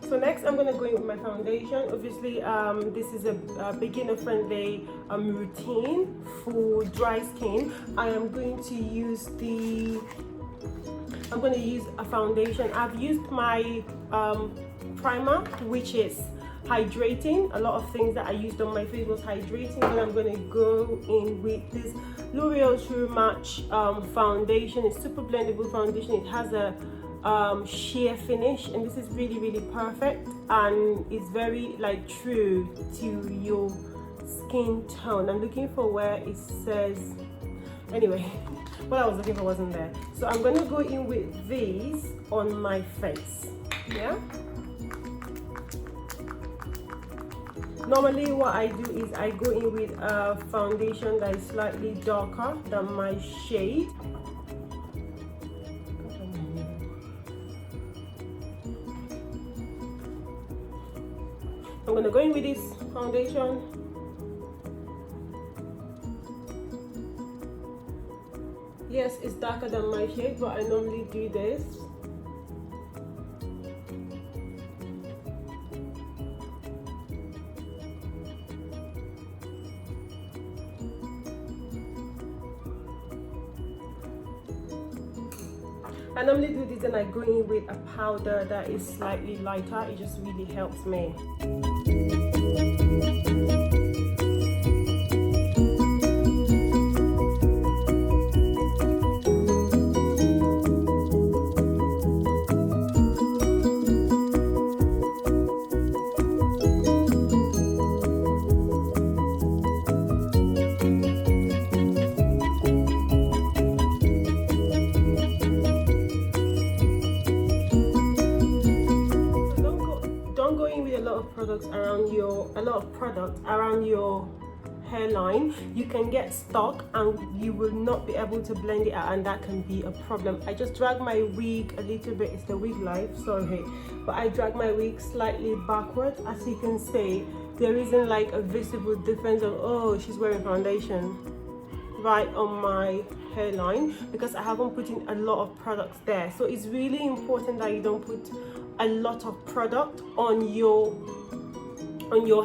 So next I'm going to go in with my foundation. Obviously this is a beginner friendly routine for dry skin. I am going to use a foundation. I've used my primer, which is hydrating. A lot of things that I used on my face was hydrating, but I'm going to go in with this L'Oreal True Match foundation. It's super blendable foundation. It has a sheer finish, and this is really perfect, and it's very like true to your skin tone. I'm looking for where it says, anyway, what I was looking for wasn't there. So I'm going to go in with these on my face. Yeah, normally what I do is I go in with a foundation that is slightly darker than my shade. I'm going to go in with this foundation. Yes, it's darker than my shade, but I normally do this. I normally do this and I go in with a powder that is slightly lighter. It just really helps me. A lot of product around your hairline. You can get stuck and you will not be able to blend it out, and that can be a problem. I just drag my wig a little bit. It's the wig life, sorry, but I drag my wig slightly backwards. As you can see, there isn't like a visible difference of, oh, she's wearing foundation right on my hairline, because I haven't put in a lot of products there. So it's really important that you don't put a lot of product on your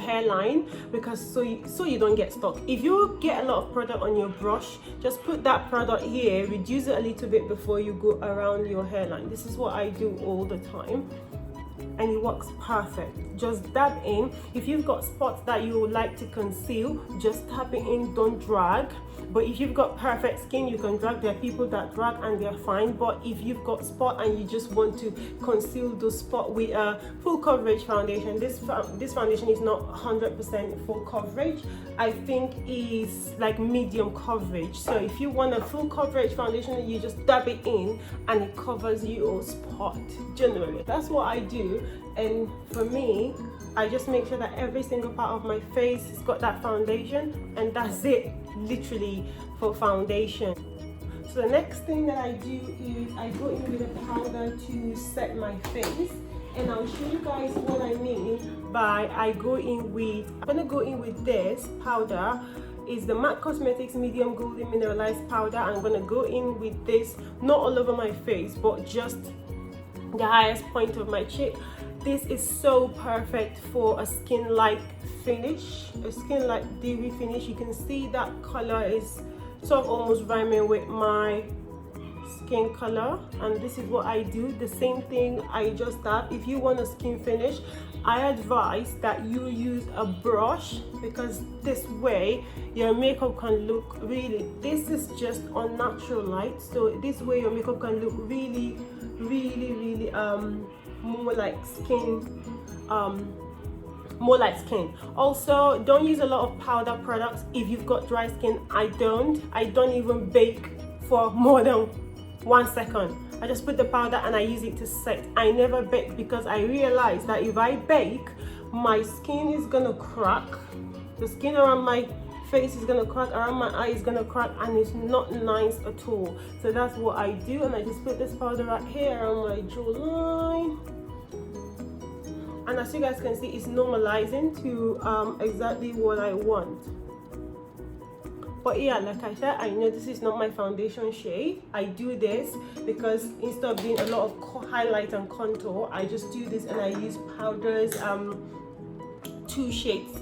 hairline, because so you don't get stuck. If you get a lot of product on your brush, just put that product here, reduce it a little bit before you go around your hairline. This is what I do all the time, and it works perfect. Just dab in. If you've got spots that you would like to conceal, just tap it in, don't drag. But if you've got perfect skin, you can drag. There are people that drag and they're fine. But if you've got spot and you just want to conceal those spot with a full coverage foundation, this foundation is not 100% full coverage. I think is like medium coverage. So if you want a full coverage foundation, you just dab it in and it covers your spot. Generally, that's what I do. And for me, I just make sure that every single part of my face has got that foundation, and that's it, literally, for foundation. So the next thing that I do is I go in with a powder to set my face, and I'll show you guys what I mean by I'm gonna go in with this powder. Is the MAC Cosmetics Medium Golden Mineralized Powder. I'm gonna go in with this, not all over my face, but just the highest point of my cheek. This is so perfect for a skin-like finish, a skin-like dewy finish. You can see that color is sort of almost rhyming with my skin color, and this is what I do. The same thing I just dab. If you want a skin finish, I advise that you use a brush, because this way your makeup can look really, this is just unnatural light, so this way your makeup can look really more like skin, Also, don't use a lot of powder products if you've got dry skin. I don't even bake for more than 1 second. I just put the powder and I use it to set. I never bake, because I realize that if I bake, my skin is gonna crack. The skin around my face is gonna crack, around my eye is gonna crack, and it's not nice at all. So that's what I do, and I just put this powder right here around my jawline. And as you guys can see, it's normalizing to exactly what I want. But yeah, like I said, I know this is not my foundation shade. I do this because instead of doing a lot of highlight and contour, I just do this and I use powders, 2 shades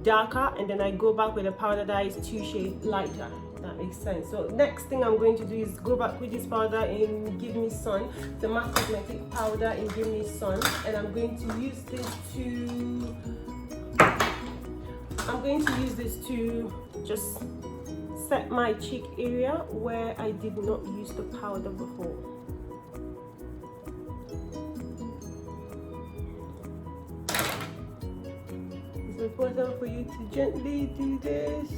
darker, and then I go back with a powder that is 2 shades lighter. That makes sense. So next thing I'm going to do is go back with this powder in Give Me Sun, the MAC Cosmetic powder in Give Me Sun, and I'm going to use this to just set my cheek area where I did not use the powder before. It's important for you to gently do this.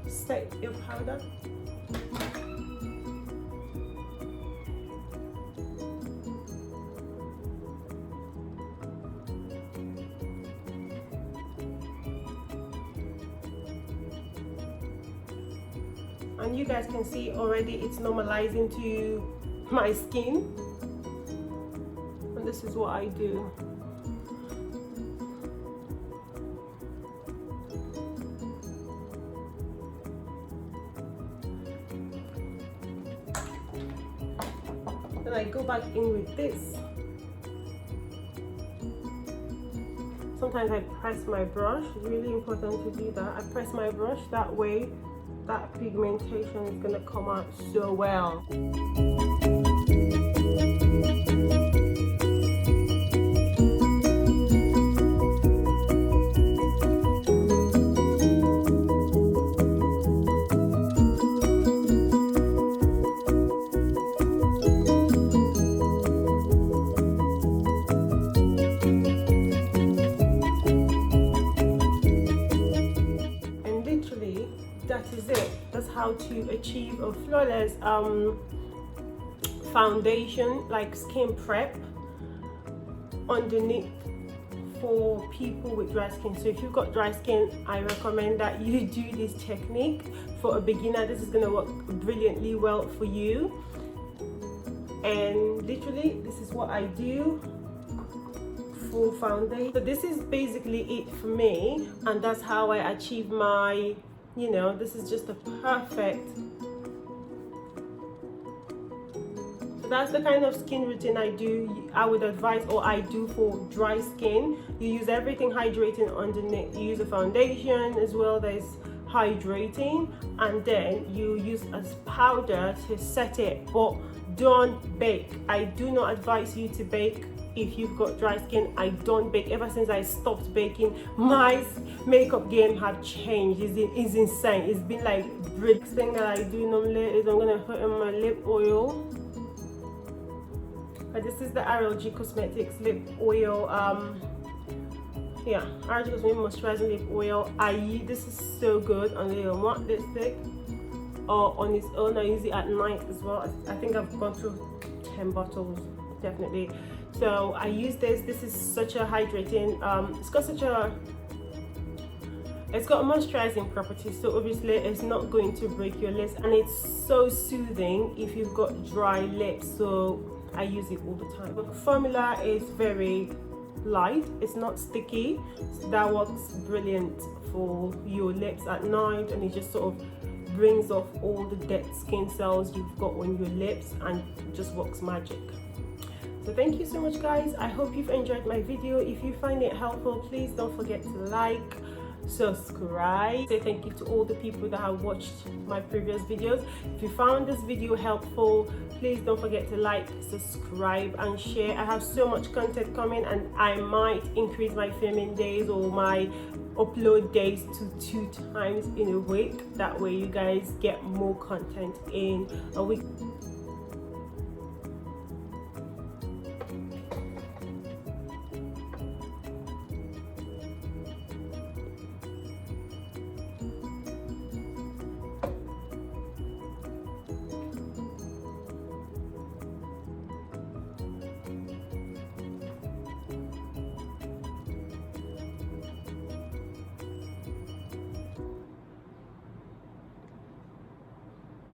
Set your powder. And you guys can see already it's normalizing to my skin, and this is what I do. Then I go back in with this. Sometimes I press my brush. It's really important to do that. I press my brush, that way that pigmentation is going to come out so well. That is it. That's how to achieve a flawless foundation, like skin prep underneath for people with dry skin. So if you've got dry skin, I recommend that you do this technique. For a beginner, this is going to work brilliantly well for you. And literally, this is what I do for foundation. So this is basically it for me, and that's how I achieve my, you know, this is just a perfect. So that's the kind of skin routine I do. I would advise, or I do, for dry skin. You use everything hydrating underneath. You use a foundation as well that is hydrating, and then you use a powder to set it. But don't bake. I do not advise you to bake. If you've got dry skin, I don't bake. Ever since I stopped baking, my makeup game have changed. It's insane. It's been like brilliant. Next thing that I do normally is I'm gonna put in my lip oil. But this is the RLG Cosmetics lip oil. Yeah, RLG Cosmetics moisturizing lip oil. This is so good on the matte lipstick or on its own. I use it at night as well. I think I've gone through 10 bottles, definitely. So I use this. This is such a hydrating. It's got moisturizing properties, so obviously it's not going to break your lips, and it's so soothing if you've got dry lips. So I use it all the time. The formula is very light. It's not sticky. So that works brilliant for your lips at night, and it just sort of brings off all the dead skin cells you've got on your lips, and just works magic. So thank you so much, guys. I hope you've enjoyed my video. If you find it helpful, please don't forget to like, subscribe. Say thank you to all the people that have watched my previous videos. If you found this video helpful, please don't forget to like, subscribe and share. I have so much content coming, and I might increase my filming days or my upload days to 2 times in a week. That way you guys get more content in a week.